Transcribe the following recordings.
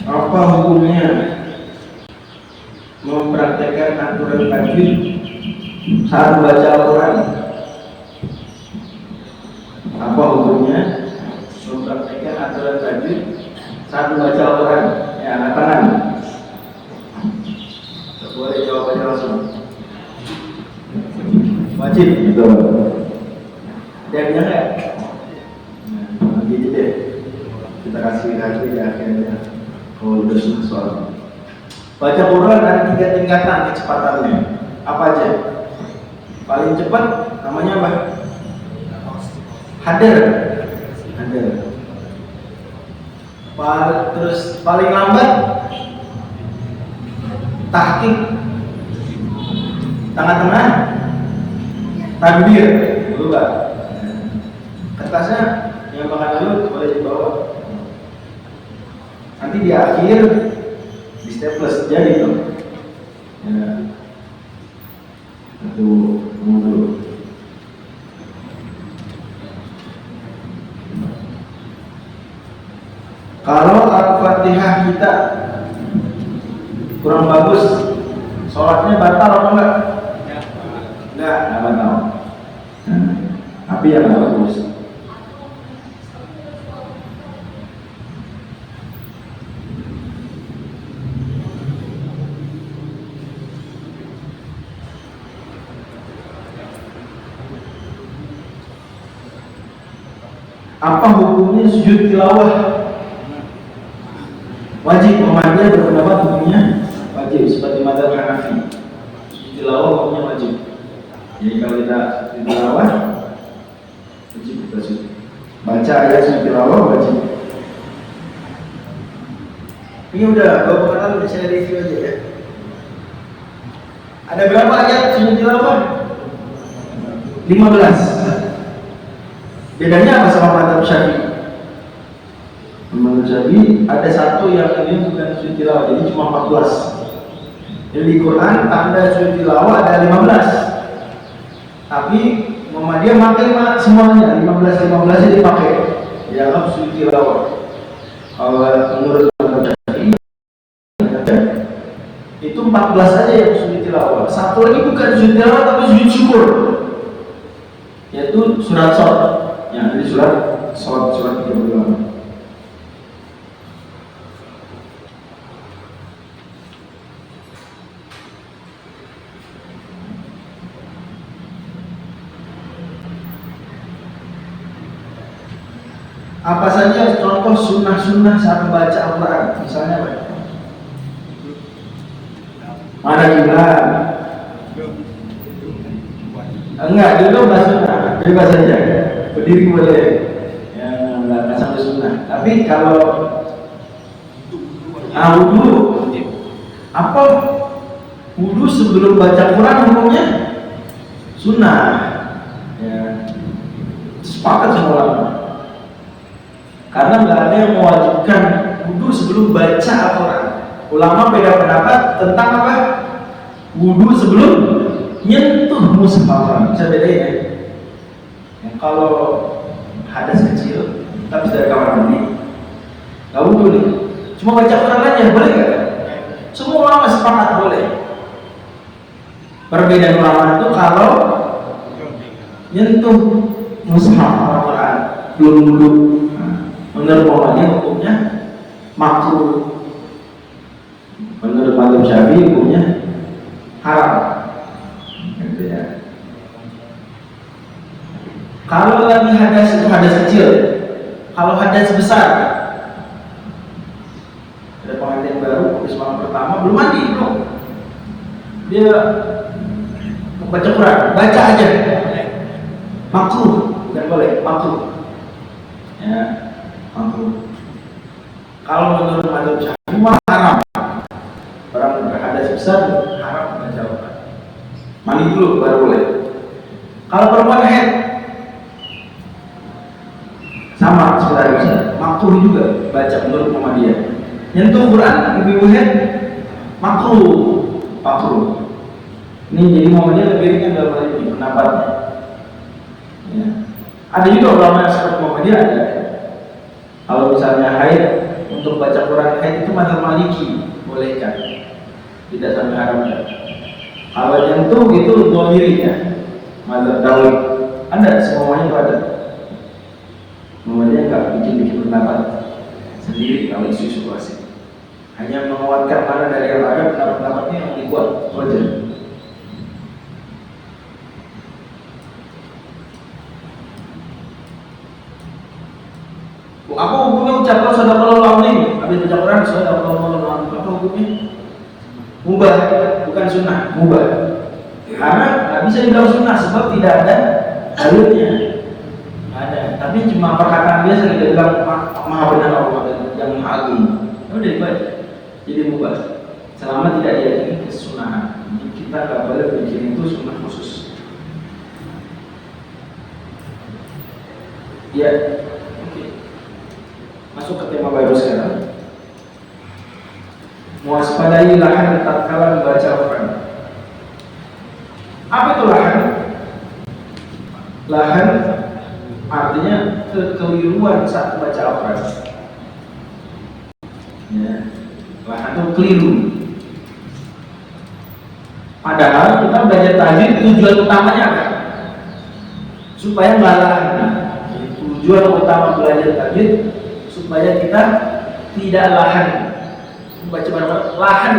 Apa hukumnya mempraktekkan aturan tajwid saat baca Al-Quran? Apa hukumnya mempraktekkan aturan tajwid saat membaca Al-Quran? Ya, angkat tangan. Boleh jawabannya langsung. Wajib, betul. Dan enggak? Nah, gitu deh. Kita kasih lagi di akhirnya. Kalau udah soal. Baca Quran ada 3 tingkatan kecepatannya. Apa aja? Paling cepat namanya apa? Hadir. Terus paling lambat tahqiq. Tengah-tengah takbir. Dulu Pak. Kertasnya yang makan dulu boleh dibawa. Nanti di akhir di staples jadi tuh. Ya. Dulu. Kalau Al-Fatihah kita kurang bagus, sholatnya batal apa enggak? Enggak batal. Tapi yang bagus. Apa hukumnya sujud tilawah? Wajib. Muhammadiyah berpendapat hukumnya wajib seperti mazhab Hanafi. Sujud tilawah hukumnya wajib. Jadi kalau kita tilawah wajib kita sujud. Baca ayat sujud tilawah wajib. Ini udah beberapa kali saya review aja ya. Ada berapa ayat sujud tilawah? 15. Bedanya apa sama mazhab Syafi'i? Menurut Syafi'i ada satu yang ini bukan sujud tilawah, jadi cuma 14. Jadi di Quran tanda sujud tilawah ada 15. Tapi Muhammadiyah pakai semuanya 15 ini dipakai. Dianggap sujud tilawah. Kalau menurut mazhab Syafi'i itu 14 aja yang sujud tilawah. Satu lagi bukan sujud tilawah tapi sujud syukur. Yaitu surat Shad. Yang di surat 32. Apa saja contoh sunnah-sunnah saat membaca Al-Quran? Misalnya apa? Mana juga? Enggak, dulu bahasa sunnah, bebas saja. Berdiri boleh, ya nggak sampai sunnah. Tapi kalau wudu, apa wudu sebelum baca Quran hukumnya sunnah? Ya, sepakat semua ulama. Karena nggak ada yang mewajibkan wudu sebelum baca Al-Quran. Ulama beda pendapat tentang apa? Wudu sebelum nyentuh mushaf Al-Quran. Bisa bedain ya? Kalau hadas kecil, tapi sudah kamar mandi, nggak wudu nih, cuma baca Quran aja, boleh nggak? Semua ulama sepakat boleh. Perbedaan ulama itu kalau nyentuh mushaf Al-Quran belum wudu, menurut Muhammadiyah hukumnya makruh. Menurut mazhab Syafi'i hukumnya haram. Gitu ya. Kalau lagi hadas itu hadas kecil. Kalau hadas besar, ada pengantin baru, malam pertama belum mandi belum. Dia baca Quran, baca aja. Makruh, bukan boleh, makruh. Ya, makruh. Kalau menurut mazhab Syafi'i haram. Orang berhadas besar haram baca Quran. Mandi dulu baru boleh. Kalau perempuan haid sama seperti bisa makruh juga baca menurut Muhammadiyah. Nyentuh Quran ibu-ibu haid makruh. Ini jadi Muhammadiyah lebih ringan dalam hal ini pendapatnya. Ya. Ada juga ulama yang seperti Muhammadiyah ada. Kalau misalnya haid untuk baca Quran haid itu mazhab Maliki, bolehkan, tidak sampai haramkan. Kalau yang itu dhamiri ya, mazhab Dawi. Ada semuanya itu ada. Namanya nggak bikin pendapat sendiri kalau isu klasik. Hanya menguatkan mana dari yang ada pendapat-pendapatnya yang dibuat saja. Apa hukumnya ucapan sadaqallahu alazim? Habis baca Quran sadaqallahu alazim. Apa hukumnya? Mubah, bukan sunnah, mubah. Karena nggak bisa dibilang sunnah sebab tidak ada dalilnya. Ada, tapi cuma perkataan biasa tidak bilang maha benar Allah yang maha agung. Udah dibaca. Jadi mubah. Selama tidak diyakini kesunahan. Jadi kita nggak boleh bikin itu sunnah khusus. Ya. Masuk ke tema baru sekarang. Mewaspadai lahan tatkala membaca Al-Quran. Apa itu lahan? Lahan artinya kekeliruan saat membaca Al-Quran. Ya, lahan itu keliru. Padahal kita belajar tajwid tujuan utamanya apa? Supaya nggak lahan. Tujuan utama belajar tajwid supaya kita tidak lahan membaca barang-barang lahan.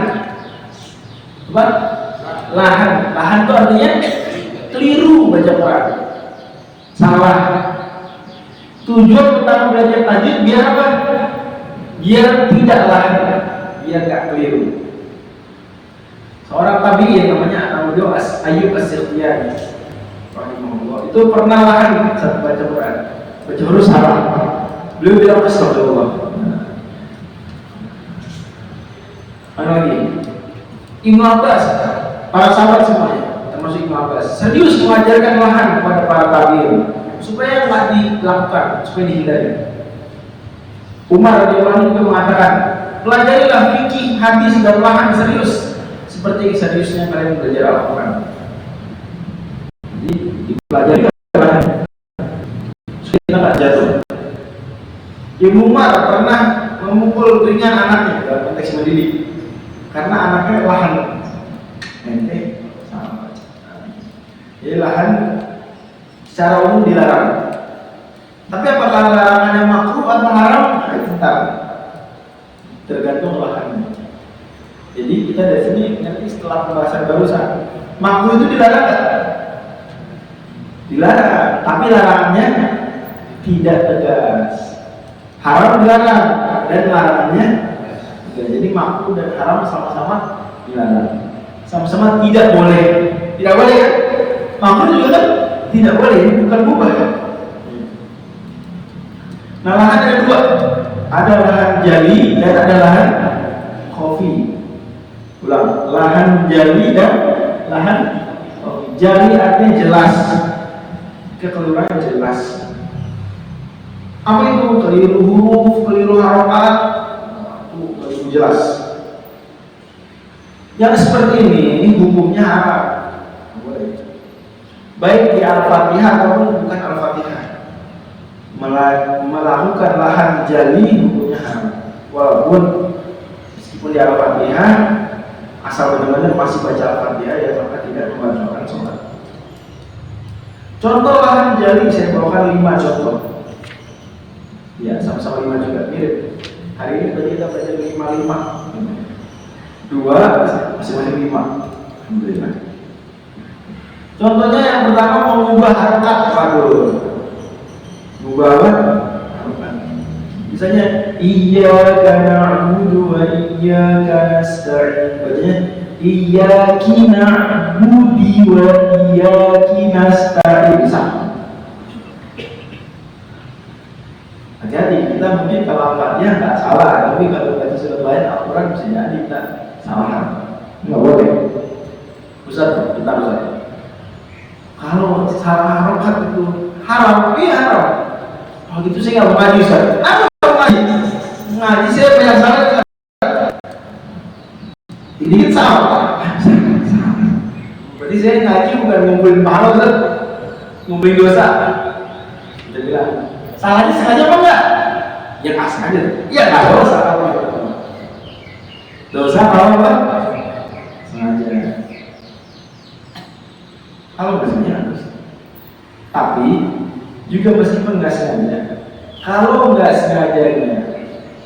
Apa? Lahan itu artinya keliru baca Quran, salah. Tujuan utama belajar tajwid biar apa? Biar tidak lahan, biar gak keliru. Seorang tabi'in namanya Ayyub As-Sirtiyani rahimahullah, itu pernah lahan saat baca Quran, baca huruf salah. Beliau bilang astagfirullah. Mana lagi? Ibnu Abbas, para sahabat semuanya, termasuk Ibnu Abbas, serius mengajarkan lahan kepada para tabi'in supaya nggak dilakukan, supaya dihindari. Umar radhiyallahu anhu juga mengatakan, pelajarilah fikih hadis dan lahan serius, seperti seriusnya kalian belajar Al-Quran. Jadi dipelajari lahan, supaya kita nggak jatuh. Ibnu Umar pernah memukul ringan anaknya dalam konteks mendidik karena anaknya lahan. Ente sama. Jadi lahan secara umum dilarang. Tapi apakah larangannya makruh atau haram? Tetap tergantung lahannya. Jadi kita dari sini nanti setelah pembahasan barusan, makruh itu dilarang nggak? Dilarang, tapi larangannya tidak tegas. Haram dilarang dan larangannya jadi makruh dan haram sama-sama dilarang, sama-sama tidak boleh. Tidak boleh kan? Makruh juga kan tidak boleh, bukan mubah kan? Nah, lahan ada dua, ada lahan jali dan ada lahan khafi. Ulang, lahan jali dan lahan khafi. Jali artinya jelas, kekeliruan jelas. Apa itu? Keliru huruf, keliru harokat, itu keliru jelas. Yang seperti ini hukumnya haram, baik di Al-Fatihah ataupun bukan Al-Fatihah. Melakukan lahan jali hukumnya haram, walaupun meskipun di Al-Fatihah asal benar-benar masih baca Al-Fatihah ya, maka tidak membatalkan sholat. Contoh lahan jali saya bawakan 5 contoh. Ya, sama-sama 5 juga mirip. Hari ini tadi kita belajar 5 masing-masing 5. Alhamdulillah. Contohnya yang pertama mengubah harokat. Mengubah apa? Misalnya iyyaka na'budu wa iyyaka nasta'in. Bacanya iyyaki na'budu wa iyyaki nasta'in. Sama. Hati-hati, kita mungkin kalau Al-Fatihah nggak salah, tapi kalau baca surat lain Al-Quran bisa jadi kita salah. Nggak boleh. Ustaz, kita Ustaz. Kalau salah harokat itu haram, iya haram. Kalau gitu saya nggak mau ngaji Ustaz. Apa ngaji? Ngaji saya banyak salah. Dikit salah. Berarti saya ngaji bukan ngumpulin pahala Ustaz, ngumpulin dosa. Kita bilang salahnya sengaja apa enggak? Ya nggak sengaja. Ya nggak dosa kalau itu. Dosa kalau apa? Sengaja. Kalau nggak sengaja harus. Tapi juga meskipun nggak sengaja, kalau nggak sengajanya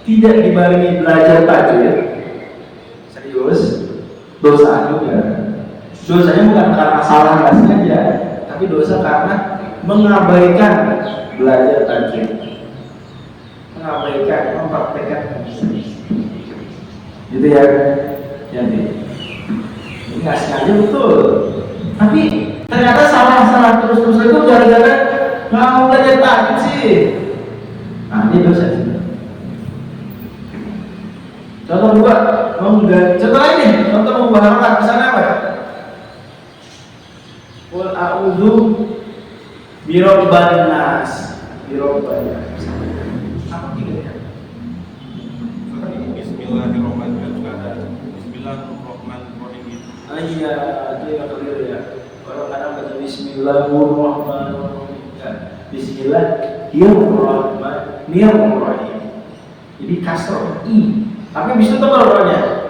tidak dibarengi belajar tajwid, serius, dosa juga. Dosanya bukan karena salah nggak sengaja, tapi dosa karena mengabaikan belajar tajwid, mengabaikan, mempraktekkan gitu ya. Jadi ini nggak sengaja betul, tapi ternyata salah terus itu gara-gara nggak mau belajar tajwid sih. Nah ini dosa sih. Contoh dua, contoh lain nih, contoh mubaharat misalnya apa? Qul a'udzu birabban nas. Birabban nas. Apa tidaknya? Bismillahirrahmanirrahim. Bismillahirrahmanirrahim. Iya, itu yang keliru ya. Orang-orang baca Bismillahirrahmanirrahim. Bismillahirrahmanirrahim. Jadi kasroh i, tapi bisa tebal rohnya.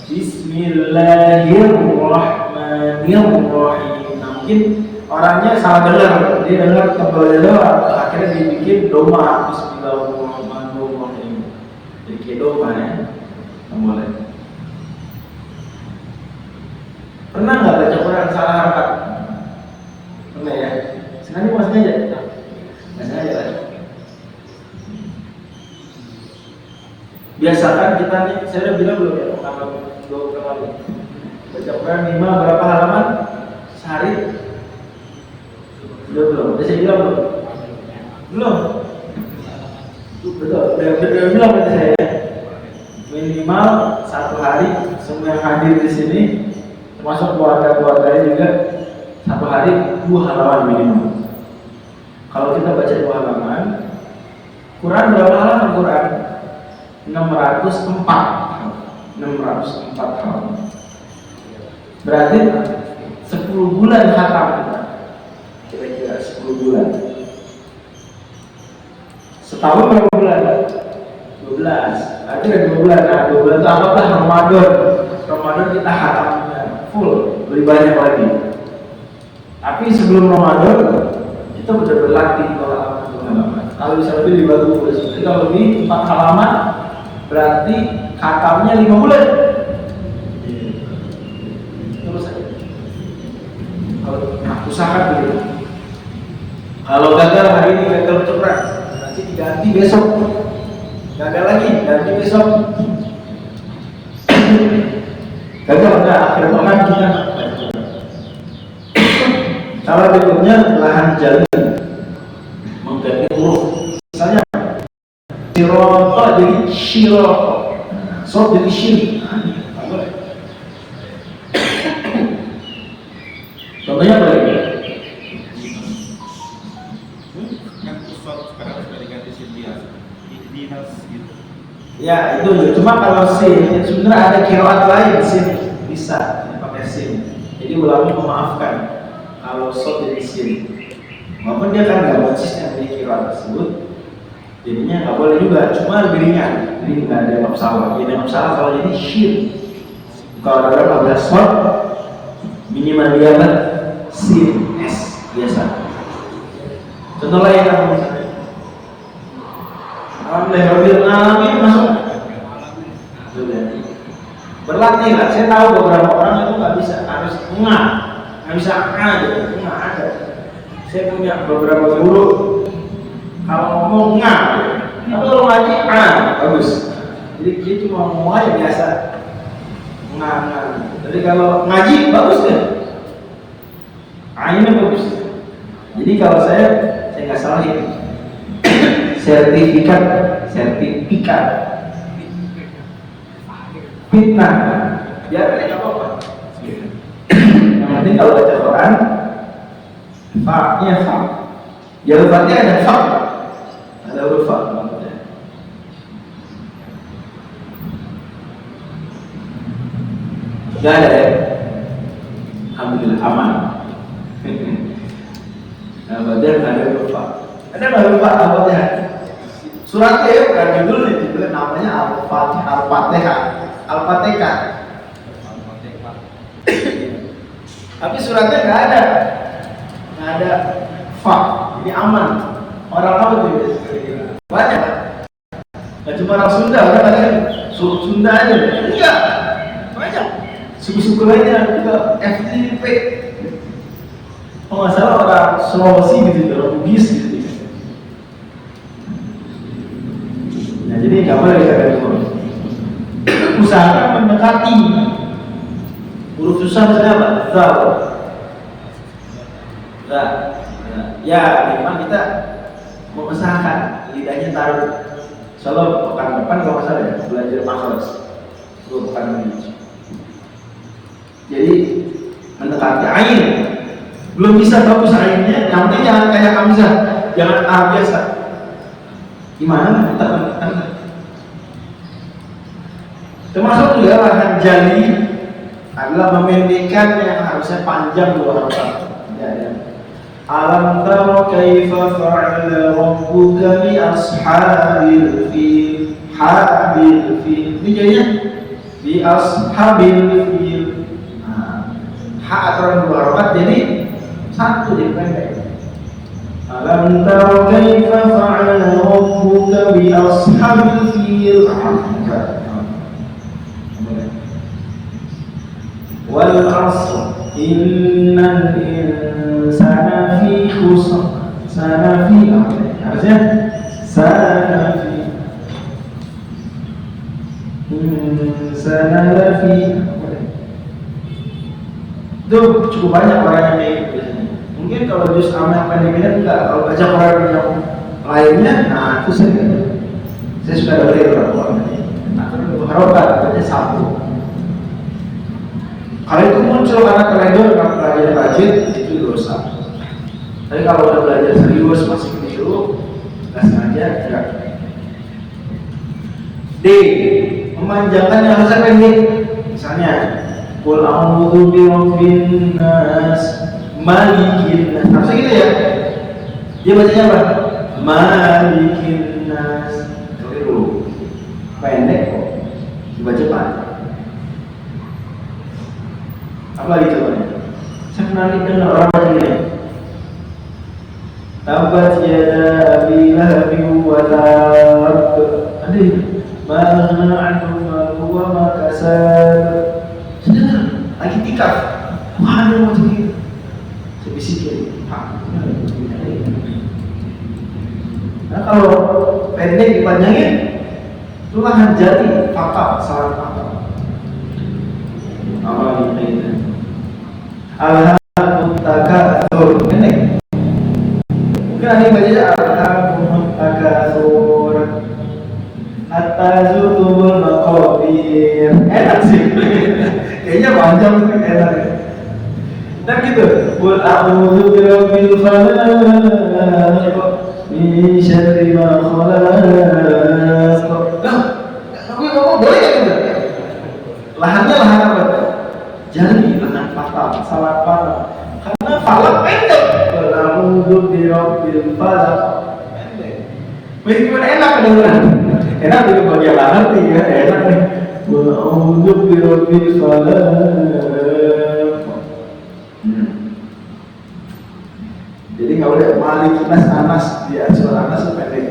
Bismillahirrahmanirrahim. Mungkin orangnya salah dengar, dia dengar tebalnya doang, akhirnya dibikin doma. Bismillahirrahmanirrahim. Jadi kayak doma ya, nggak boleh. Pernah nggak baca Quran salah harakat? Pernah ya? Sengaja mau sengaja? Nggak sengaja kan? Biasakan kita nih, saya udah bilang belum ya, kalau kali baca Quran 5 berapa halaman sehari? Belum. Udah saya bilang belum? Belum. Betul. Udah bilang berarti saya. Minimal 1 hari semua yang hadir di sini, termasuk keluarga-keluarganya juga 1 hari 2 halaman minimal. Kalau kita baca 2 halaman, Quran berapa halaman Quran? 604 halaman. Berarti 10 bulan khatam kita. Kira-kira 10 bulan. Setahun berapa bulan? 12. Berarti ada 2 bulan. Nah, 2 bulan itu anggaplah Ramadan. Ramadan kita khatamnya full, lebih banyak lagi. Tapi sebelum Ramadan itu benar berlatih halaman. Kalau bisa lebih bagus. Jadi kalau lebih 4 halaman berarti khatamnya 5 bulan. Terus saja. Kalau usahakan begitu. Kalau gagal hari ini, gagal cepat, nanti diganti besok. Gagal lagi, ganti besok. Gagal enggak, akhir pekan kita. Cara berikutnya lahan jalan mengganti huruf. Misalnya siroto jadi shiroto, sot jadi shiri. Contohnya apa lagi? Kan usot sekarang sudah diganti sindias, dinas gitu. Ya itu ya. Cuma kalau sin sebenarnya ada kiroat lain sin bisa pakai sin. Jadi ulama memaafkan kalau sot jadi sin. Walaupun dia kan nggak konsisten di kiroat tersebut, jadinya nggak boleh juga. Cuma lebih ringan. Jadi nggak ada masalah. Jadi masalah kalau jadi shin. Kalau ada 15 sot minimal dia kan sin s biasa. Contoh lain apa misalnya? Alhamdulillah masuk. Sudah. Berlatih lah. Saya tahu beberapa orang itu nggak bisa, harus nggak bisa aja, nggak ada. Saya punya beberapa guru kalau ngomong tapi kalau ngaji bagus. Jadi dia cuma ngomong aja biasa. Jadi kalau ngaji bagus deh. Ini bagus. Jadi kalau saya nggak salah ini. sertifikat fitnah ya tidak apa-apa. Yang penting kalau baca Quran fa-nya fa ya hurufnya ada fa, ada huruf fa nggak ada ya. Alhamdulillah aman. Nah baca ada huruf fa, ada nggak huruf fa apa ya? Suratnya ya bukan judulnya, judulnya namanya Al-Fatihah. Al-Fatihah. Tapi suratnya nggak ada fa, jadi aman. Orang apa tuh biasanya? Banyak kan? Gak cuma orang Sunda, orang katanya suku Sunda aja, enggak, banyak. Suku-suku lainnya juga FTP. Kalau nggak salah orang Sulawesi gitu, orang Bugis gitu. Nah jadi nggak boleh kita gitu. Usahakan mendekati. Huruf susah misalnya apa? Zal. Nah, ya memang kita mengusahakan lidahnya taruh. Soalnya pekan depan kalau nggak salah ya belajar makhraj 2 pekan lagi. Jadi mendekati ain. Belum bisa bagus ainnya, yang penting jangan kayak Hamzah, jangan A biasa. Gimana kita menekan? Termasuk juga lahan jali adalah memendekkan yang harusnya panjang 2 harakat. Ya. Alam tara kaifa fa'ala rabbuka bi ashabil fil. Habil fil. Ini jadinya bi ashabil fil. Nah, ha aturan 2 harakat jadi 1 jadi pendek. Alam tara kaifa fa'ala rabbuka bi ashabil fil. Wal 'asr innal insana fi khusr. Sana fi harusnya sana fi insana lafi. Itu cukup banyak orang yang kayak gitu. Mungkin kalau juz amma yang pendek-pendek enggak, kalau baca Quran yang lainnya, nah itu saya sudah dengar orang ini. Nah, itu harokat, katanya 1. Kalau itu muncul karena teledor, karena belajar rajin, itu dosa. Tapi kalau udah belajar serius, masih keliru, nggak sengaja, enggak. D. Memanjangkan yang harusnya pendek. Misalnya, Qul a'udzu birabbin nas, malikin nas. Harusnya gitu ya. Dia bacanya apa? Malikin nas. Keliru. Pendek kok. Dibaca panjang. Apa lagi contohnya? Saya pernah dengar orang baca gini. Tabat yada abi lahabin wa tab. Ada ini. Ma an'u wa ma kasab. Sudah lagi tikaf. Wah, ada macam ini. Saya bisikin. Nah kalau pendek dipanjangin, itu lahan jadi fatal, salah fatal. Apa ini? Alhamdulillah takatsur. Pendek. Mungkin ada yang baca alhamdulillah takatsur. Hatta zurtumul maqabir. Enak sih. Kayaknya panjang tuh enak. Dan gitu. Qul a'udzu birabbil falaq. Min syarri ma khalaq. Tapi ngomong boleh ya gitu. Lahannya lahan apa? Jadi lahan fatal, salah fatal. Karena falak pendek. Qul a'udzu birabbil falaq. Pendek. Meskipun enak kedengeran. Enak juga bagi yang ngerti ya, enak nih. Qul a'udzu birabbil falaq. Jadi nggak boleh malik anas di suara anas itu pendek.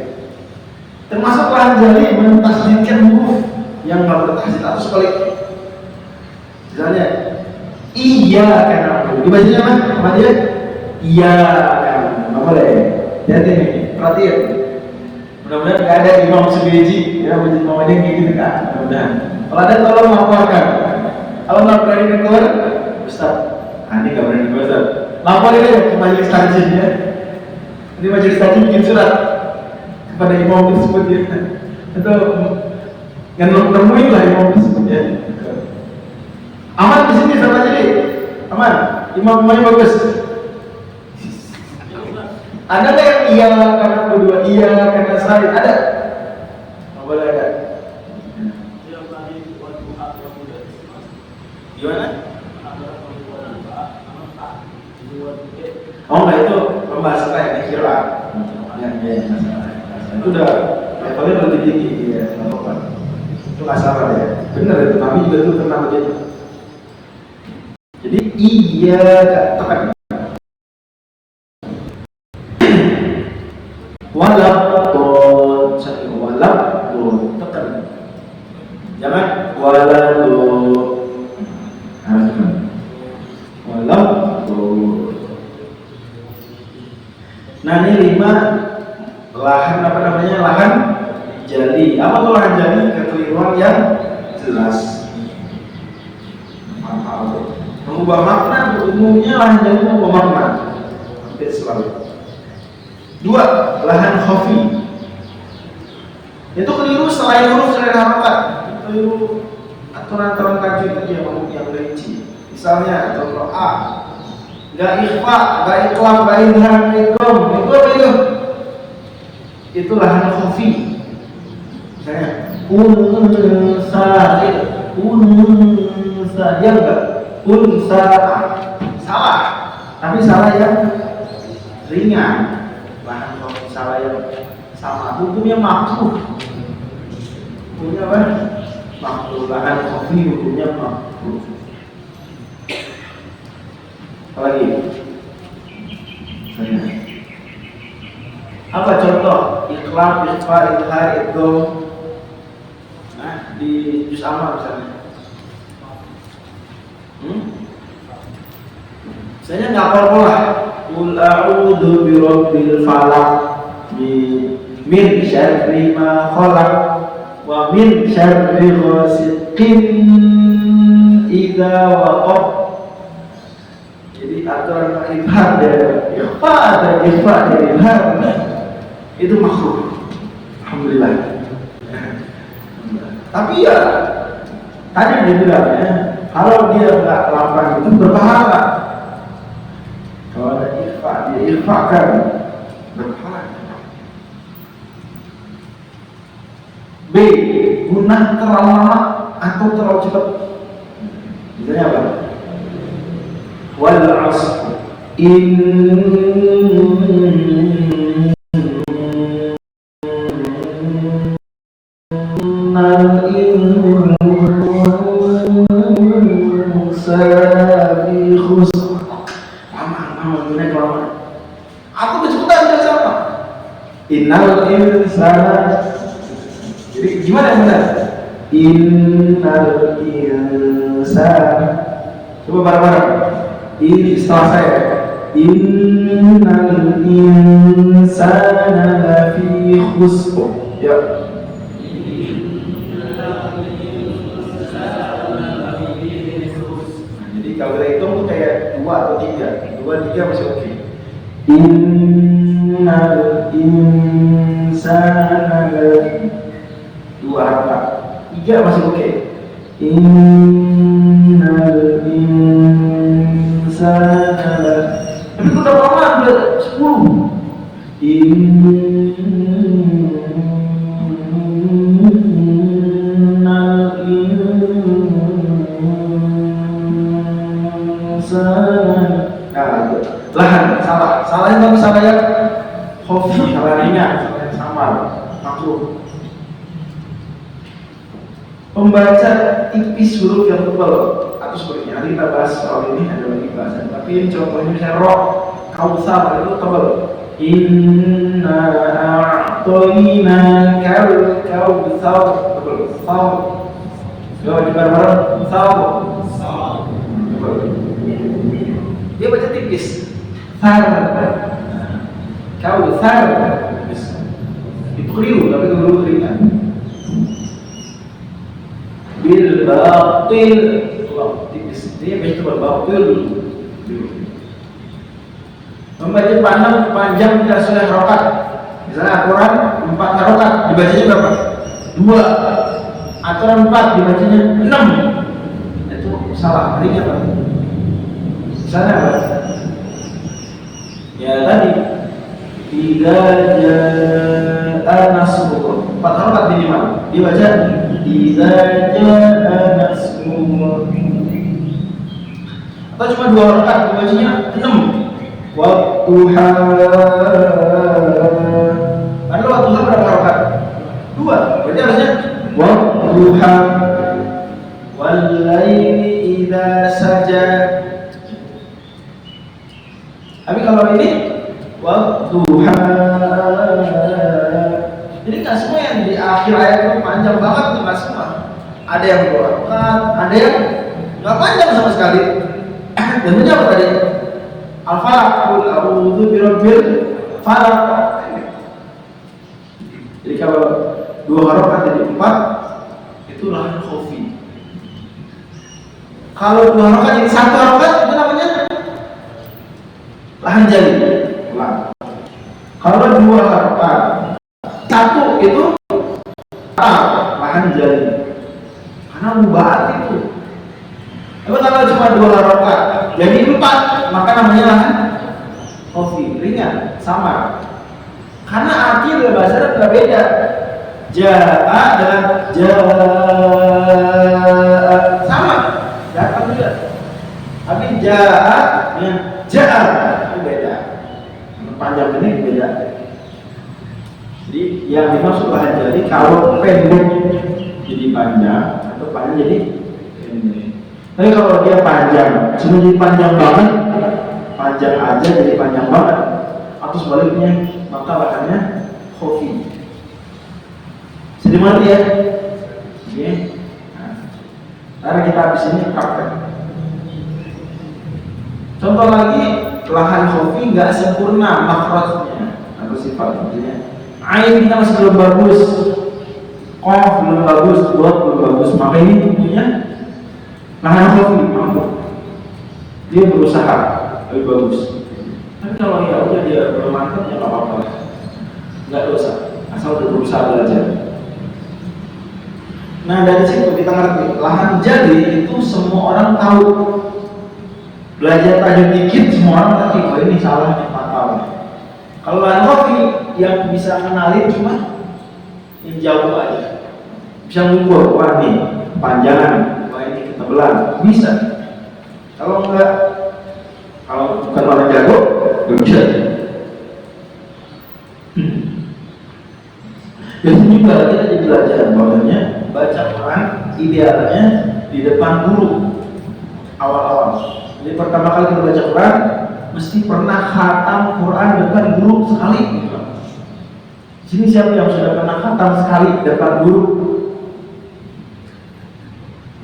Termasuk lahan jali mentasdidkan huruf yang nggak bertasdid atau sekali. Misalnya iya kan dibacanya apa dia? Iya kan, nggak boleh. Jadi nih perhatian. Mudah-mudahan nggak ada imam sebiji ya menjadi imam aja kayak gitu kan. Mudah-mudahan. Kalau ada tolong laporkan. Kalau nggak berani keluar, Ustaz, ini nggak berani keluar. Ustaz. Laporin aja ke majelis tajwid ya. Jadi majelis tajwid bikin surat kepada imam tersebut ya. Itu nemuin lah imam tersebut ya. Aman di sini sama jadi aman. Imam-imamnya bagus. Ada nggak yang iya karena berdua iya karena selain ada? Nggak boleh ada. Gimana? Oh enggak itu pembahasan kayak kira. Ya, itu udah levelnya lebih tinggi ya, nggak apa-apa. Itu nggak salah ya, benar itu. Kami juga dulu pernah begitu. Jadi iya tekan. Walap dot satu walap dot tekan. Jangan walap dot. Walap dot. Nah ini 5 lahan apa namanya, lahan jali. Apa tuh lahan jali? Kekeliruan yang jelas. Mengubah makna umumnya lahan jali mengubah makna hampir selalu. 2. Lahan khafi. Itu keliru selain huruf selain harokat. Keliru aturan-aturan tajwid tadi yang rinci. Misalnya contoh A, nggak ikhfa, nggak ikhlam, nggak idgham, itu apa itu? Itu lahan khafi. Misalnya unsa, dia enggak unsa, salah, tapi salah yang ringan. Lahan khafi salah yang sama, hukumnya makruh. Hukumnya apa? Makruh. Lahan khafi hukumnya makruh. Apalagi? Apa contoh? Ikhlas, ikhfa, idhar, idgham. Nah, di juz amma misalnya. Misalnya nggak apa-apa. Qul a'udzu birabbil falaq min syarri ma khalaq wa min syarri ghasiqin idza waqab. Jadi aturan ibhar dari ikhfa dan ikhfa dari ibhar itu makruh. Alhamdulillah. Tapi ya tadi dia bilang ya, kalau dia nggak lapang itu berpahala. Kalau ada ikhfa, dia ikhfakan berpahala. B. Gunah terlalu lama atau terlalu cepat. Misalnya apa? Wal 'asr innal insana fi khusr. Lama aku kecepatan juga sama. Innal insana. Jadi gimana yang benar? Innal insana. Coba bareng-bareng. Ini setelah saya. Innal insana lafi khusr. Ya. Jadi kalau kita hitung tuh kayak 2 atau 3. 2, 3 masih oke. Innal insana lafi 2 harfa. 3 masih oke. Innal insana lafi. Tapi udah lama, udah 10. Innal insana. Nah, lahan salahnya tapi salah yang khafi, salah ringan, salah yang samar, makruh. Membaca tipis huruf yang tebal atau sebaliknya. Nanti kita bahas soal ini, ada lagi bahasan. Tapi ini contohnya misalnya roh, kausar itu tebal. Inna a'toina kal kausar tebal. Saw. Coba bareng-bareng. Saw. Tebal. Dia baca tipis. Sar. Kausar. Itu keliru, tapi keliru ringan. Bil batil, tipis. Dia baca batil. Membaca panjang tidak sesuai harokat. Misalnya aturan 4 harokat, dibacanya berapa? 2. Aturan 4, dibacanya 6. Itu salah, ringan Pak. Misalnya apa? Ya tadi, idza jaa nasrullah. 4 harokat minimal. Dibaca idza jaa nasrullah. Atau cuma 2 harokat, dibacanya 6. Waktuha. Ada waktuha berapa harokat? Dua, berarti harusnya wadduha wal laili idza saja. Tapi kalau ini wadduha. Jadi nggak semua yang di akhir ayat itu panjang banget, nggak semua. Ada yang 2 rakaat, ada yang nggak panjang sama sekali. Contohnya apa tadi? Al-Falaq, qul a'udzu birabbil falaq. Jadi kalau 2 rakaat jadi 4, itu lahan khofi. Kalau 2 rakaat jadi 1 rakaat, itu namanya lahan jali. Kalau 2 rakaat 1 itu lahan jali. Karena mubahat itu. Tapi kalau cuma 2 rakaat jadi 4, maka namanya lahan khofi, ringan, sama. Karena arti dalam bahasa Arab berbeda. Ja'a dengan ja'a sama, datang juga. Tapi ja'a dengan ja'a itu beda. Panjang ini beda. Jadi yang dimaksud lahan jadi kalau pendek jadi panjang atau panjang jadi pendek. Tapi kalau dia panjang, cuma jadi panjang banget, panjang aja jadi panjang banget, atau sebaliknya, maka lahannya khofi. Jadi mati ya? Oke. Nah, karena kita habis ini praktek. Contoh lagi, lahan khofi nggak sempurna makhrajnya atau sifatnya. Ain kita masih belum bagus, qaf belum bagus, dot belum bagus, maka ini punya lahan khofi mampu. Dia berusaha lebih bagus. Tapi kalau ya udah dia belum mantap ya nggak apa-apa, nggak dosa, asal udah berusaha belajar. Nah dari situ kita ngerti lahan jadi itu semua orang tahu. Belajar tajwid dikit semua orang ngerti, oh ini salah, ini fatal. Kalau lahan khofi yang bisa kenalin cuma yang jauh aja, bisa ngukur, wah nih panjangan, wah ini ketebalan, bisa. Kalau enggak, kalau bukan orang jago, nggak bisa. Jadi juga kita jadi belajar bahwanya baca Quran idealnya di depan guru awal-awal. Jadi pertama kali kita baca Quran mesti pernah khatam Quran depan guru sekali. Sini siapa yang sudah pernah khatam sekali depan guru?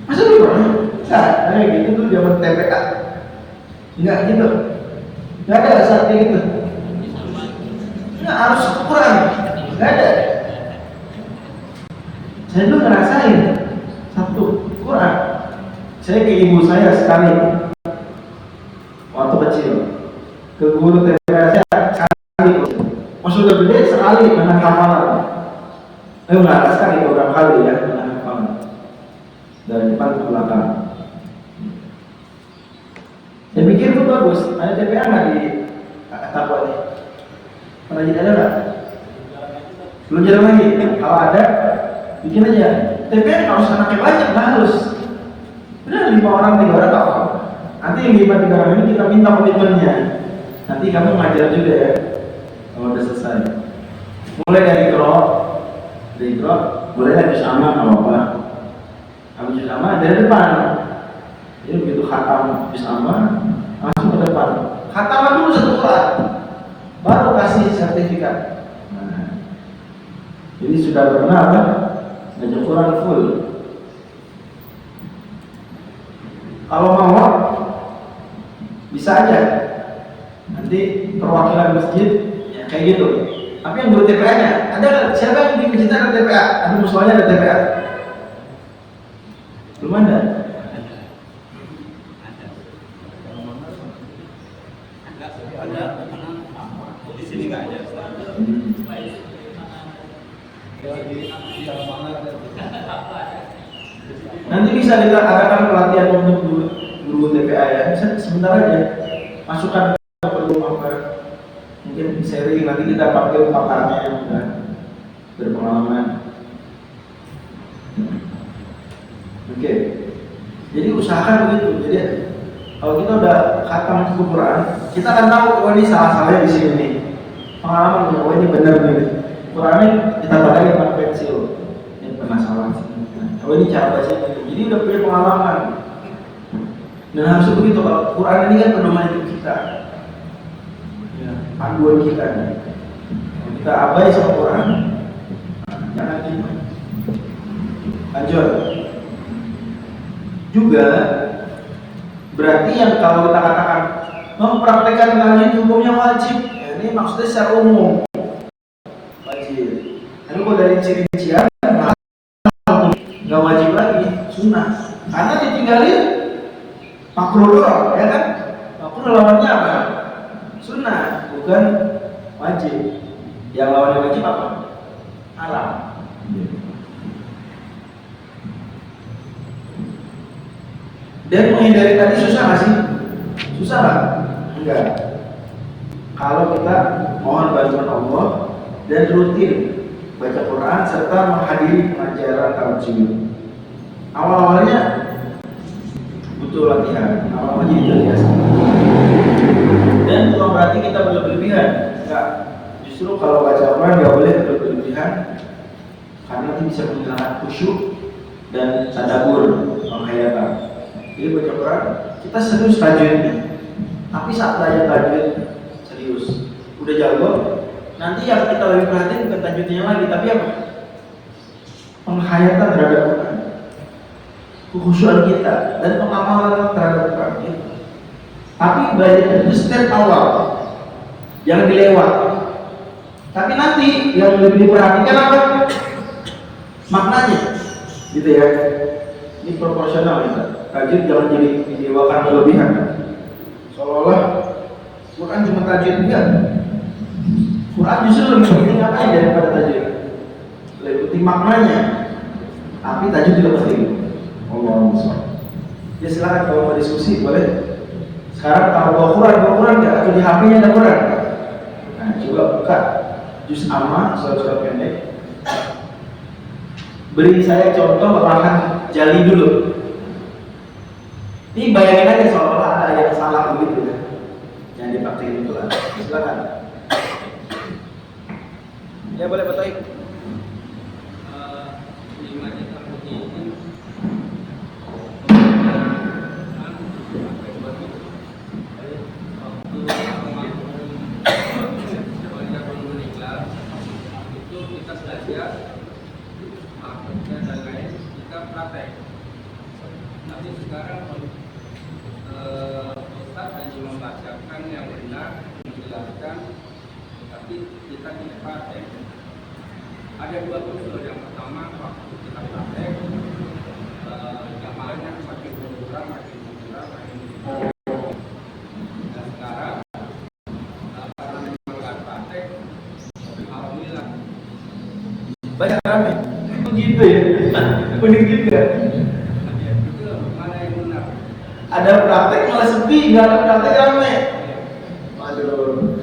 Masa lu pernah? Enggak, kayak gitu tuh zaman TPA. Enggak gitu. Enggak ada saat kayak gitu. Enggak harus Quran. Enggak ada. Saya dulu ngerasain satu Quran. Saya ke ibu saya sekali waktu kecil, ke guru TPA saya sekali. Maksud udah gede sekali dengan hafalan. Enggak sekali, beberapa kali ya dengan hafalan dari depan ke belakang. Saya pikir itu bagus. Ada TPA nggak di Takwa ini? Pernah jadi ada nggak? Belum jarang lagi. Kalau ada, bikin aja. TPA nggak usah anaknya banyak, nggak harus. Benar 5 orang, 3 orang nggak apa-apa. Nanti yang 5, 3 orang ini kita minta komitmennya. Nanti kamu ngajar juga ya. Kalau udah selesai. Mulai dari Ikro, boleh habis sama nggak apa-apa. Habis sama dari depan. Jadi begitu khatam habis sama, langsung ke depan. Khatam dulu 1 Quran, baru kasih sertifikat. Nah, jadi sudah pernah apa? Baca Quran full. Kalau mau bisa aja. Nanti perwakilan masjid ya, kayak gitu. Tapi yang buat TPA-nya ada siapa yang di masjid ada TPA? Ada musolanya ada TPA? Belum ada. Di sini nggak ada. Nanti bisa kita adakan pelatihan untuk guru TPA ya. Bisa sebentar aja. Masukkan perlu apa? Mungkin sharing nanti kita pakai pakarnya yang sudah berpengalaman. Oke. Jadi usahakan begitu. Jadi kalau kita udah khatam Quran, kita akan tahu oh ini salah-salahnya di sini nih. Pengalaman oh ini benar nih. Qurannya kita pakai pensil, ini pernah salah sih. Oh ini cara baca ini, jadi udah punya pengalaman. Dan harus begitu, kalau Quran ini kan pedoman hidup kita, ya, panduan kita nih. Kalau kita abai sama Quran, jangan gitu. Lanjut. Juga berarti yang kalau kita katakan mempraktekkan tahajud hukumnya wajib, ya, ini maksudnya secara umum wajib. Lalu kalau dari ciri-cirian nggak wajib lagi, sunnah. Karena ditinggalin makruh doang, ya kan? Makruh lawannya apa? Sunnah, bukan wajib. Yang lawannya wajib apa? Haram. Dan menghindari tadi susah nggak sih? Susah nggak? Enggak. Kalau kita mohon bantuan Allah dan rutin baca Quran serta menghadiri pengajaran tahajud. Awal-awalnya butuh latihan, awal-awalnya jadi terbiasa. Dan bukan berarti kita berlebihan. Enggak. Justru kalau baca Quran nggak boleh berlebihan, karena itu bisa menghilangkan khusyuk dan tadabbur, penghayatan. Jadi baca Quran, kita serius tajwidnya. Tapi saat belajar tajwid serius, udah jago. Nanti yang kita lebih perhatiin bukan tajwidnya lagi, tapi apa? Penghayatan terhadap Quran, kekhusyuan kita dan pengamalan terhadap Quran itu. Tapi belajar itu step awal, jangan dilewat. Tapi nanti yang lebih diperhatikan apa? Maknanya, gitu ya. Ini proporsional ya. Tajwid jangan jadi didewakan berlebihan. Seolah-olah Quran cuma tajwid, enggak. Quran justru lebih penting apa ya daripada tajwid? Lebih penting maknanya. Tapi tajwid juga penting. Allahumma sholli. Ya silakan kalau mau diskusi boleh. Sekarang kalau bawa Quran enggak? Atau di HP-nya ada Quran? Nah, coba buka juz amma, surat-surat pendek. Beri saya contoh perlahan jali dulu. Ini bayangin aja seolah-olah ada yang salah begitu ya. Jangan dipraktekin itu lah. Silakan. Ya boleh Pak Taib. Itu kita belajar maksudnya dan lain kita praktek. Tapi sekarang Ustaz hanya membacakan yang benar, menjelaskan, tapi kita tidak praktek. Ada dua unsur. Yang pertama waktu kita praktek, gambarnya makin berkurang. Dan sekarang karena memang nggak praktek, alhamdulillah. Banyak rame. Begitu ya. Bening juga. Ada praktek malah sepi, nggak ada praktek rame. Waduh.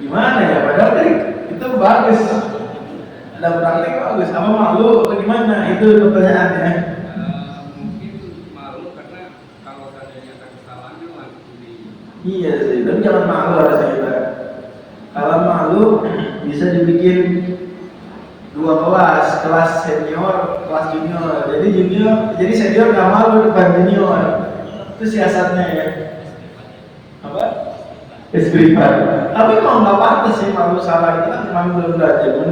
Gimana ya? Padahal kan itu bagus. Ada praktek bagus. Apa malu? Atau gimana? Itu pertanyaannya. Mungkin malu karena kalau seandainya ada kesalahannya langsung di. Iya sih, tapi jangan malu harusnya kita. Kalau malu bisa dibikin dua kelas senior, kelas junior. Jadi senior nggak malu depan junior. Itu siasatnya ya. Apa? Espripan. Tapi mau nggak pantas sih malu salah, kita kan memang belum belajar kan.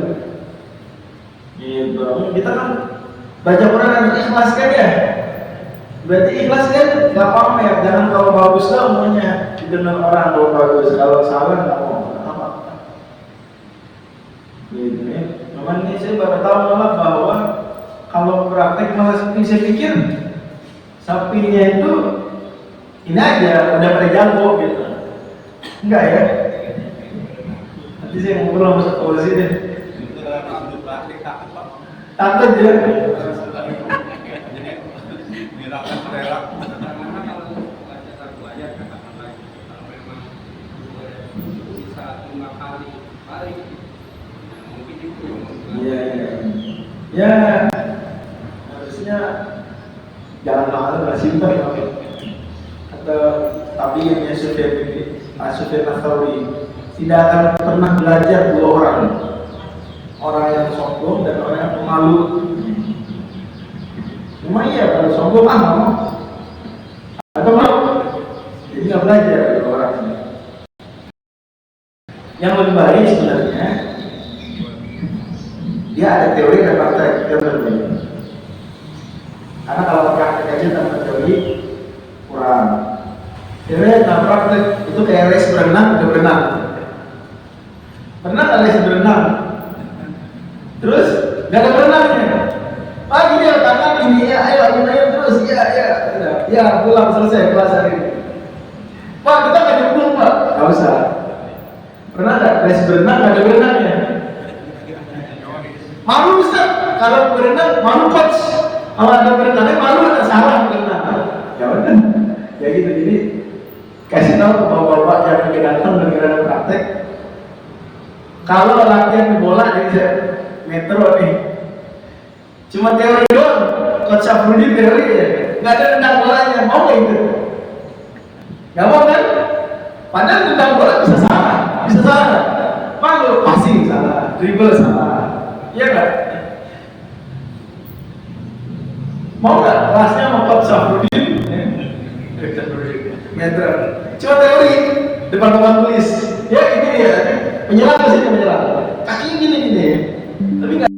Gitu. Kita kan baca Quran harus ikhlas kan ya. Berarti ikhlas kan nggak pamer. Jangan kalau bagus lah maunya didengar orang kalau bagus, kalau salah nggak mau. Gitu ya. Cuman ini saya baru tahu malah bahwa kalau praktek malah sepi. Saya pikir sapinya itu ini aja udah pada jago gitu. Enggak ya? Nanti saya ngobrol sama polisi deh. Itu dalam sudut praktik takut Pak. Takut ya? Jadi nirakan selera. Karena kalau baca satu ayat katakanlah kalau memang bisa 5 kali mungkin itu yang membuat. Iya. Ya harusnya jangan malu nggak simpen atau tapi yang Sufyan Ats-Tsauri tidak akan pernah belajar dua orang sombong dan orang yang pemalu. Cuma iya kalau sombong mau atau mau, jadi nggak belajar dari orang ini. Yang lebih baik sebenarnya dia ada teori dan praktek yang berbeda. Karena kalau praktek aja tanpa teori kurang. Teori dan praktek itu kayak les berenang, udah berenang. Pernah nggak les berenang? Terus nggak ada berenangnya. Pagi dia tangan ini ya, ayo terus ya pulang selesai kelas hari ini. Pak kita nggak nyemplung pak, nggak usah. Pernah nggak les berenang nggak ada berenangnya? Malu Ustaz, kalau berenang malu coach. Kalau ada berenangnya malu ada salah berenang. Ya udah, ya gitu. Jadi kasih tahu ke bapak-bapak yang mungkin datang dan kira praktek. Kalau latihan bola di metro nih, cuma teori doang. Coach Syafruddin teori ya, nggak ada tendang bolanya. Mau nggak itu? Nggak mau kan? Padahal tendang bola bisa salah. Malu passing salah, dribble salah. Iya nggak? Mau nggak kelasnya mau Coach Syafruddin? Metro. Cuma teori depan papan tulis. Ya ini ya. Menyerang ke sini menyerang. Kaki gini. Tapi nggak.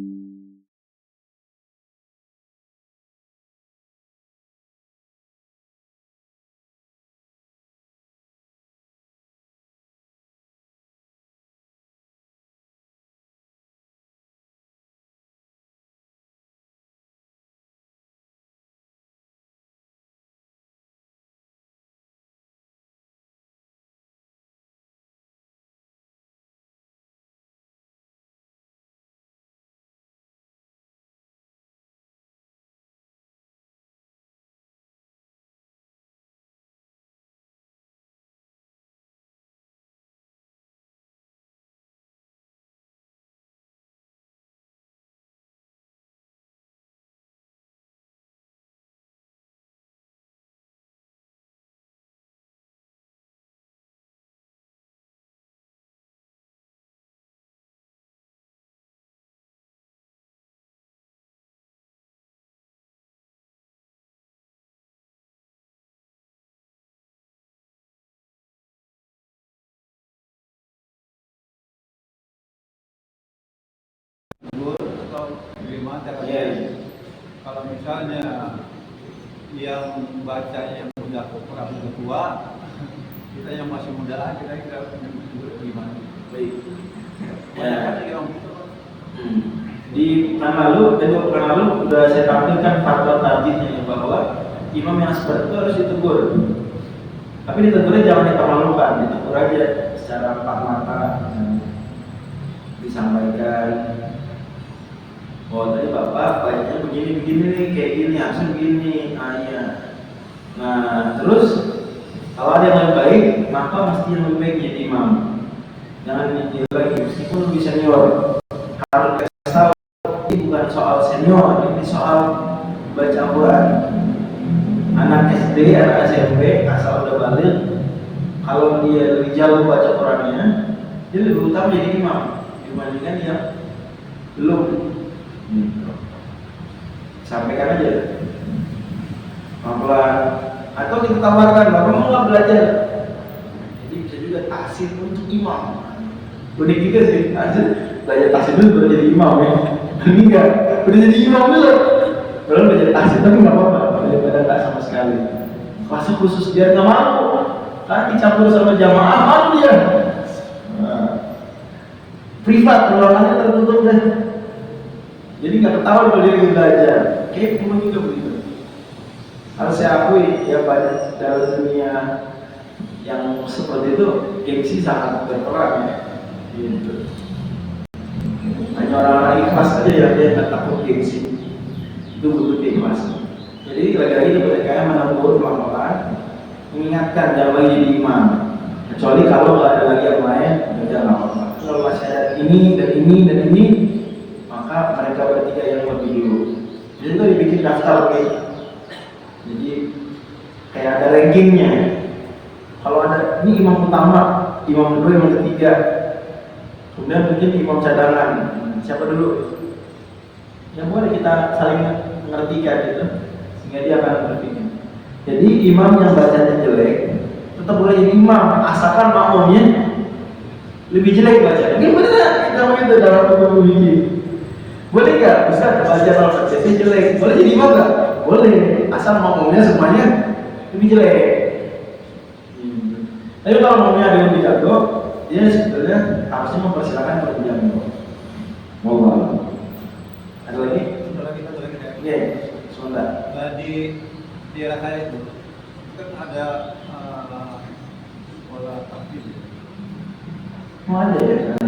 Atau bagaimana caranya? Kalau misalnya yang baca yang udah kurang tua, kita yang masih muda kita gimana? Baik. Banyak kan yang gitu. Di pekan lalu sudah saya tampilkan fatwa tarjihnya bahwa imam yang seperti itu harus ditegur. Tapi ditegurnya jangan dipermalukan, ditegur aja secara empat mata, disampaikan. Oh tadi bapak baiknya begini nih, kayak gini, harusnya begini, iya. Nah terus kalau ada yang lebih baik, maka mesti yang lebih baik jadi imam. Jangan ditiru lagi, meskipun lebih senior. Harus kasih tahu, ini bukan soal senior, ini soal baca Quran. Anak SD, anak SMP, asal udah balik, kalau dia lebih jauh baca Qurannya, dia lebih utama jadi imam dibandingkan yang belum. Sampaikan aja pelan-pelan, atau kita tawarkan bapak mau nggak belajar, jadi bisa juga tahsin untuk imam. Udah juga sih tahsin, belajar tahsin dulu baru jadi imam ya. Ini enggak, udah jadi imam dulu belum belajar tahsin, tapi nggak apa-apa daripada nggak sama sekali. Kelasnya khusus dia nggak mau karena dicampur sama jamaah, malu dia. Privat ruangannya tertutup deh. Jadi nggak ketahuan kalau dia lagi belajar. Kayak pun juga begitu. Harus saya akui ya, banyak dalam dunia yang seperti itu gengsi sangat berperan ya. Gitu. Hanya orang-orang ikhlas saja ya dia nggak takut gengsi. Itu butuh ikhlas. Jadi lagi-lagi kepada kalian menegur pelan-pelan, mengingatkan jangan lagi jadi imam. Kecuali kalau nggak ada lagi yang lain, ya nggak apa-apa. Kalau masih ada ini dan ini, maka mereka bertiga yang lebih dulu. Jadi itu dibikin daftar kayak. Jadi kayak ada rankingnya. Kalau ada ini imam utama, imam kedua, imam ketiga, kemudian mungkin imam cadangan. Siapa dulu? kita saling mengertikan gitu, sehingga dia akan berpikir. Jadi imam yang bacanya jelek tetap boleh jadi imam, asalkan makmumnya lebih jelek bacanya. Ini benar kita itu dalam hukum ini. Boleh nggak? Bisa baca Al-Fatihah jelek, boleh jadi imam nggak? Boleh, asal makmumnya semuanya lebih jelek. Tapi kalau makmumnya ada yang lebih jago, dia sebetulnya harusnya mempersilakan untuk menjaga. Mau ada lagi? Satu lagi ya. Oke, sebentar. Di daerah saya itu kan ada sekolah takbir. Mau ada ya?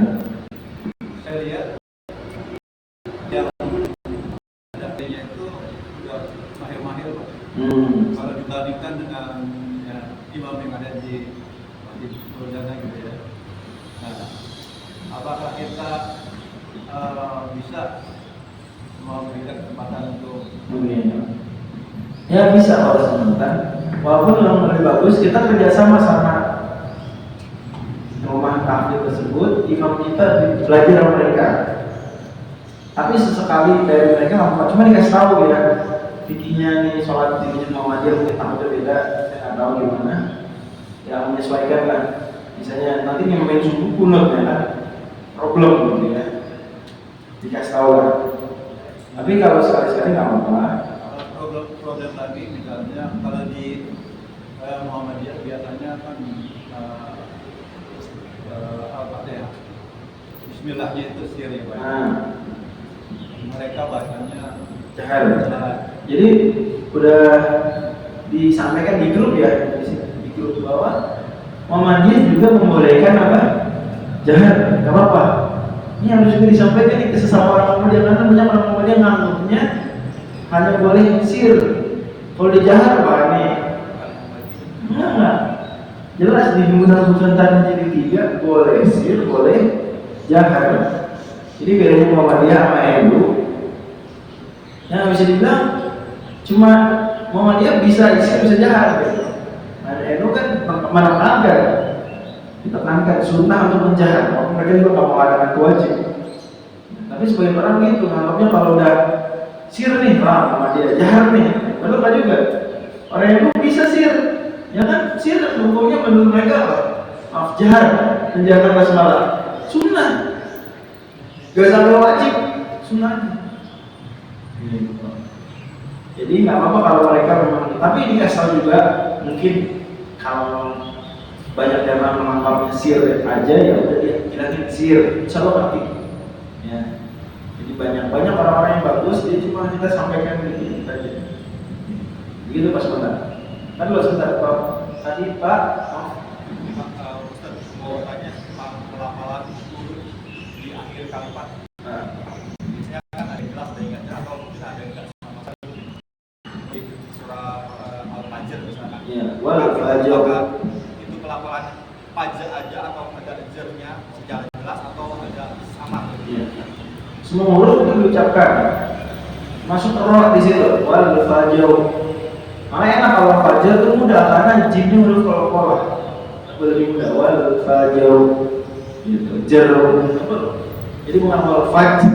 Saya lihat yang adanya itu sudah mahir-mahir, Pak. Kalau dibandingkan dengan ya, imam yang ada di Masjid Perdana gitu ya. Nah, apakah kita bisa memberikan kesempatan untuk Ya bisa kalau sebentar. Walaupun yang lebih bagus kita kerjasama sama rumah tahfidz tersebut, imam kita belajar sama mereka. Tapi sesekali dari mereka nggak cuma dikasih tahu ya, fikihnya nih sholat di Masjid Muhammadiyah mungkin tampil beda, saya nggak tahu gimana. Ya menyesuaikan lah. Misalnya nanti ngemain subuh kunut ya kan, problem gitu ya. Dikasih tahu lah. Tapi kalau sekali-sekali nggak apa-apa. problem lagi misalnya kalau di Muhammadiyah biasanya kan Al-Fatihah Bismillahnya itu sir ya Pak. Mereka bahasanya Jahar. Jadi udah disampaikan di grup ya, di grup bawah Muhammadiyah juga membolehkan apa? Jahar, nggak apa-apa. Ini harus juga disampaikan nih ke sesama orang Muhammadiyah, karena banyak orang Muhammadiyah nganggapnya hanya boleh sir. Kalau di jahar apa nih? Enggak. Jelas di Undang-Undang jadi 3 boleh sir, boleh jahar. Jadi bedanya Muhammadiyah sama NU. Yang bisa dibilang cuma Muhammadiyah bisa sir, bisa jahar. Nah NU kan menekankan, ditekankan sunnah untuk menjahar. Walaupun mereka juga nggak mengadakan wajib. Tapi sebagian orang gitu nganggapnya kalau udah sir nih, sama dia jahar nih, betul nggak juga? Orang yang bisa sir, ya kan? Sir hukumnya menurut mereka apa? Maaf, jahar, menjaga basmalah, sunnah, gak sampai wajib, sunnah. Jadi nggak apa-apa kalau mereka memang, tapi dikasih tahu juga mungkin kalau banyak yang menganggapnya sir aja ya udah dia bilangin sir, insyaallah ngerti. Ya. Jadi banyak orang-orang yang bagus, dia cuma kita sampaikan begini saja. Begitu Pak sebentar. Kan dulu sebentar Pak. Tadi Pak. Ustaz mau tanya tentang pelafalan di akhir kalimat. Ini kan ada jelas ada ingatnya atau bisa ada enggak sama sekali di surah Al-Fajr misalnya. Iya. Wal fajr. Itu pelafalan fajr aja atau ada jernya secara jelas atau ada sama? Iya. Semua huruf itu diucapkan. Masuk roh di situ. Wal fajr. Makanya enak kalau fajr itu mudah karena jimnya huruf qalqalah. Lebih mudah. Wal fajr. Gitu. Jar. Jadi bukan wal fajr.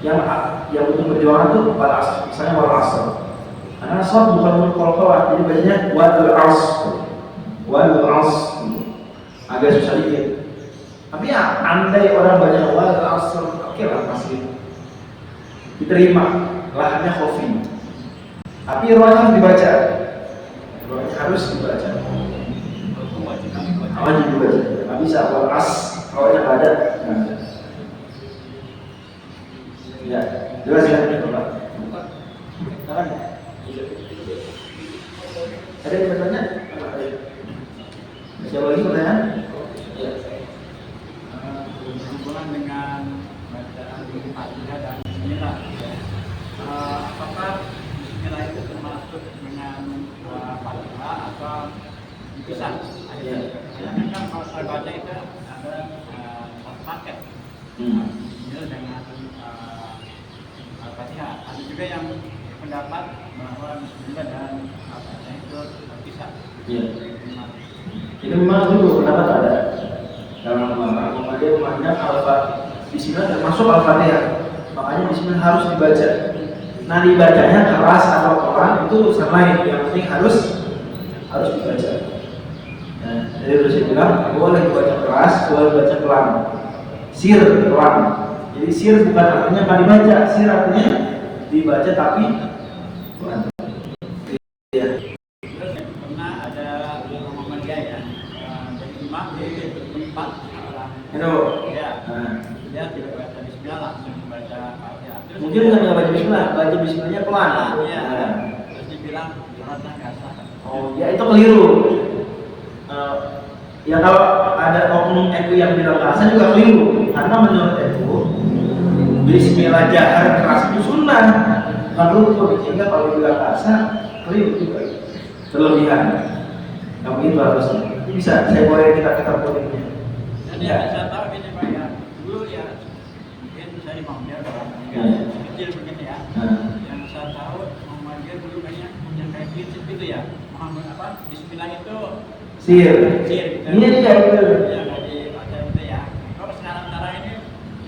Yang untuk perjuangan itu wal asr. Misalnya wal asr. Karena shad bukan huruf qalqalah. Jadi bacanya wal asr. Wal asr. Agak susah dikit. Tapi ya, andai orang banyak wal asr, oke lah pasti diterima, lahannya khofi. Tapi rohnya harus dibaca, rohnya harus dibaca. Wajib dibaca. Nggak bisa wal as, rohnya nggak ada. Ya, jelas ya, Pak. Sekarang ada yang bertanya? Siapa lagi pertanyaan? Ya. Berhubungan dengan bacaan Fatihah dan Bismillah, apakah Bismillah itu termasuk dengan Fatihah atau dipisah? Karena kan kalau saya baca itu ada paket Bismillah dengan Al-Fatihah. Ada juga yang pendapat bahwa Bismillah dan Al-Fatihah itu terpisah. Iya. Itu memang dulu pendapat ada. Dalam Muhammadiyah memandang Al-Fatihah Bismillah termasuk Al-Fatihah. Makanya bismillah harus dibaca. Nah, dibacanya keras atau pelan itu urusan lain. Yang penting harus dibaca. Nah, jadi udah saya bilang boleh dibaca keras, boleh dibaca pelan. Sir pelan. Jadi sir bukan artinya nggak dibaca, sir artinya dibaca tapi pelan. Iya. Terus pernah ada Muhammadiyah ya, jadi imam dia berempat orang. Itu. Ya. Nah, Dia tidak baca bismillah, langsung baca Fatihah. Terus mungkin bukan nggak baca bismillah, baca bismillahnya pelan. Iya. Nah. Terus dibilang sholatnya nggak sah. Oh, ya itu keliru. Ya kalau ada oknum NU yang bilang bahasa juga keliru, karena menurut NU bismillah jahar keras itu sunnah. Kalau sehingga kalau bilang bahasa keliru juga, berlebihan. Nah begitu harusnya. Ini bisa saya boleh kita politiknya. Dan ya saya tahu ini Pak ya, dulu ya mungkin saya di Muhammadiyah kecil begini ya. Yang saya tahu Muhammadiyah dulu banyak punya kayak prinsip itu ya, Muhammad apa Bismillah itu Sir. sir. Iya iya betul. Ya nggak dibaca itu ya. Kalau sekarang ini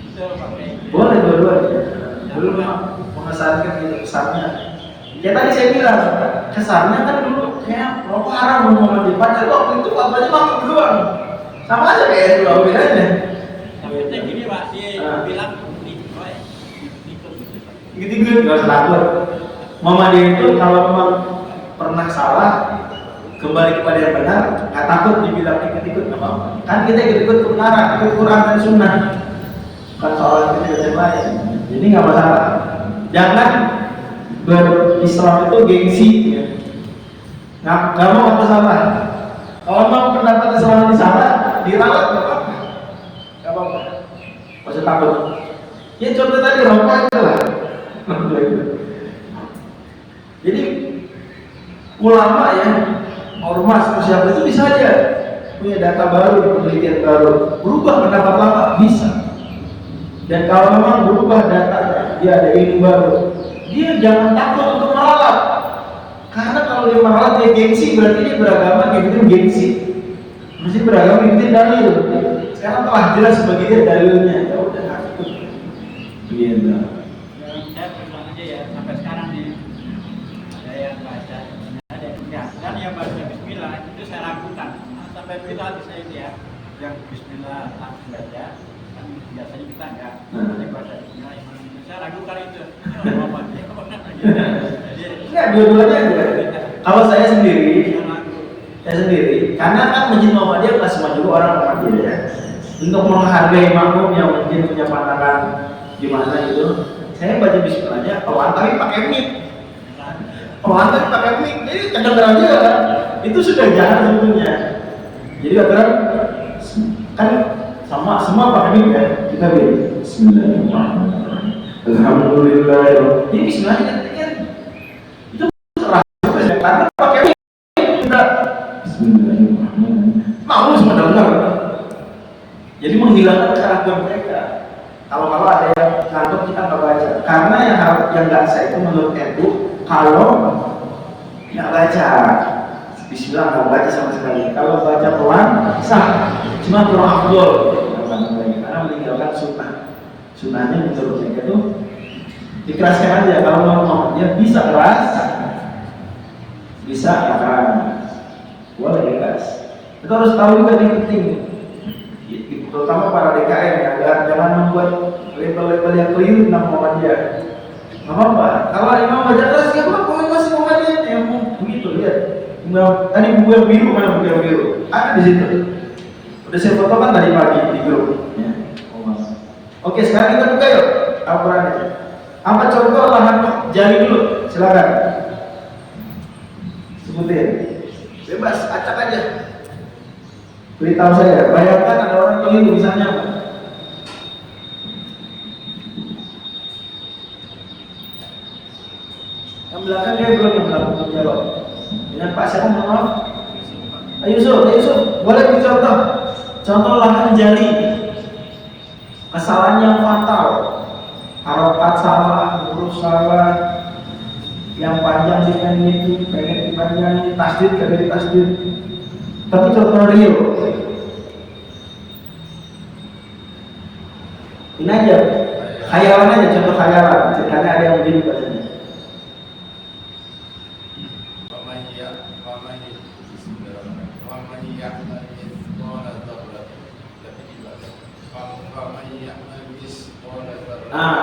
itu pakai. Boleh dua-duanya. Dulu memang mengesankan gitu kesannya. Ya tadi saya bilang kesannya kan dulu kayak rokok haram Muhammadiyah. Padahal waktu itu bapaknya makan doang. Sama aja kayak itu bedanya. Tapi itu gini Pak, dia bilang ikut. Gitu nggak usah takut. Muhammadiyah itu kalau memang pernah salah kembali kepada yang benar, nggak takut dibilang ikut-ikut nggak apa-apa. Kan kita ikut-ikut kebenaran, ikut Quran dan Sunnah. Kan soal kita yang lain. Jadi nggak masalah. Jangan berislam itu gengsi. Ya. Nggak mau apa salah. Kalau mau pendapat Islam ini salah, diralat nggak apa-apa. Nggak apa-apa. Nggak usah takut. Ya contoh tadi rokok itu lah. Jadi ulama ya, ormas siapa itu bisa aja punya data baru, penelitian baru, berubah pendapat lama bisa. Dan kalau memang berubah datanya, dia ada ilmu baru, dia jangan takut untuk meralat. Karena kalau dia meralat dia gengsi, berarti dia beragama ngikutin gengsi. Mesti beragama ngikutin dalil. Sekarang telah jelas bagi dia dalilnya, ya udah nggak ikut. Gitu. Saya perulang aja ya, sampai sekarang nih ada yang baca, ada yang enggak. Dan yang baca Bismillah itu saya ragukan. Sampai begitu hati saya ini ya, yang Bismillah langsung baca, kan biasanya kita enggak. Ada baca Bismillah, saya ragukan itu. Enggak, dua-duanya juga. Kalau saya sendiri, karena kan Masjid Muhammadiyah nggak semua juga orang Muhammadiyah ya. Untuk menghargai makmum yang mungkin punya pandangan gimana itu, saya baca Bismillahnya pelan tapi pakai mic. Pelan tapi pakai mic, jadi kedengeran juga kan. Itu sudah jahat sebetulnya. Jadi aturan kan sama semua pakai mic ya. Kita bilang Bismillahirrahmanirrahim. Alhamdulillah. Ini Bismillahnya itu serah karena pakai mic. Kita Bismillahirrahmanirrahim. Mau semua dengar. Jadi menghilangkan keraguan mereka. Kalau ada yang ngantuk kita nggak baca. Karena yang nggak sah itu menurut NU kalau nggak baca Bismillah nggak baca sama sekali. Kalau baca pelan sah. Cuma kurang afdol. Karena meninggalkan sunnah. Sunnahnya menurut mereka itu dikeraskan aja. Kalau mau dia bisa keras, bisa akan boleh keras. Itu harus tahu juga yang penting. Terutama para DKM ya, agar jangan membuat label-label yang keliru tentang Muhammadiyah. Nggak apa-apa. Kalau imam baca keras, ya apa? Masih Muhammadiyah yang begitu lihat. Tadi buku yang biru mana buku yang biru? Ada di situ. Udah saya foto kan tadi pagi di grup. Ya. Oke, sekarang kita buka yuk Al-Qurannya. Apa contoh lahan jari dulu? Silakan. Sebutin. Bebas, acak aja. Beritahu saya, bayangkan ada orang keliru misalnya apa? Yang belakang dia belum jawab. Dengan Pak siapa maaf? Yusuf, boleh dicontoh? Contoh lahan jali. Kesalahan yang fatal. Harokat salah, huruf salah, yang panjang dipendek, pendek dipanjang, tasdid kagak ditasdid. Tapi contoh real. Ini aja Khayalan aja, contoh khayalan. Ceritanya ada yang begini bacanya.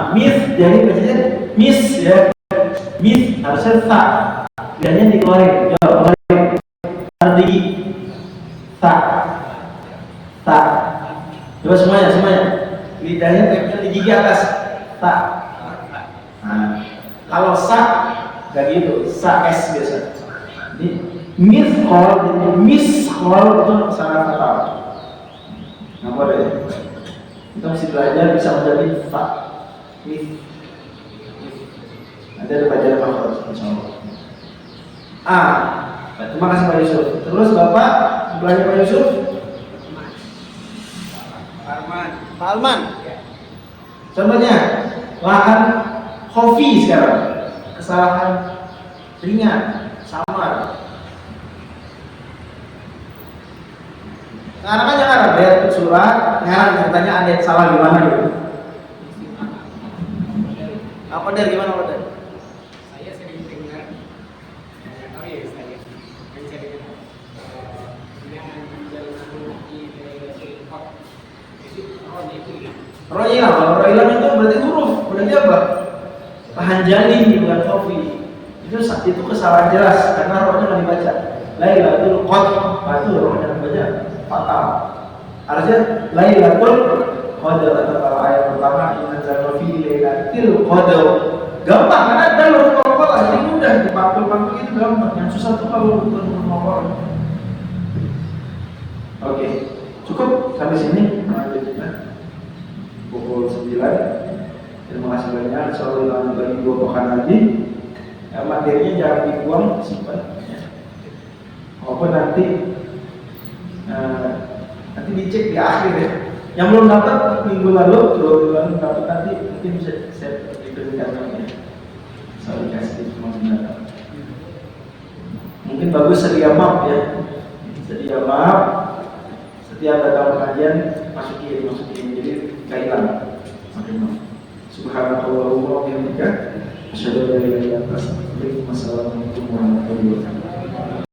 Mis, jadi bacanya mis ya. Mis harusnya sa. Lidahnya dikeluarin, jawab keluarin. Ardi sa. Sa. Coba semuanya. Lidahnya tempel di gigi atas. Sa. Nah, kalau sa gak gitu, sa s biasa. Jadi miss call itu sangat fatal. Nggak boleh. Kita mesti belajar bisa menjadi fa. Nanti ada pelajaran makhluk, insyaallah. Terima kasih Pak Yusuf. Terus Bapak belajar Pak Yusuf? Pak Alman. Contohnya lahan hobi sekarang, kesalahan ringan, samar. Sekarang kan jangan ada ya surat, ngarang ceritanya ada yang salah gimana gitu. Apa dari gimana Pak? Saya sering dengar, tahu ya saya dengar jangan jalan di Tiongkok itu rohnya itu. Roh hilang itu berarti huruf, berarti apa? Pahanjani bukan kopi. Itu kesalahan jelas karena rohnya nggak dibaca. Lailatul Qadar itu rohnya dibaca fatal. Harusnya Lailatul Qadar atau ayat pertama inna fi lailatul qadar. Gampang karena ada huruf jadi mudah dipakul-pakul itu gampang. Yang susah tuh kalau huruf. Oke, cukup sampai sini. Lanjut kita pukul 9. Terima kasih banyak. Insyaallah lagi 2 pekan lagi. Materinya jangan dibuang, simpan. Maupun nanti dicek di akhir ya. Yang belum dapat minggu lalu, 2 minggu lalu dapat nanti mungkin bisa saya diberikan namanya. Saya kasih cuma sebentar. Mungkin bagus sedia map ya. Sedia map. Setiap datang pengajian masukin. Jadi nggak hilang. Subhanallahumma wa bihamdika asyhadu an la ilaha illa anta astaghfiruka wa atubu ilaik. Wassalamualaikum warahmatullahi wabarakatuh.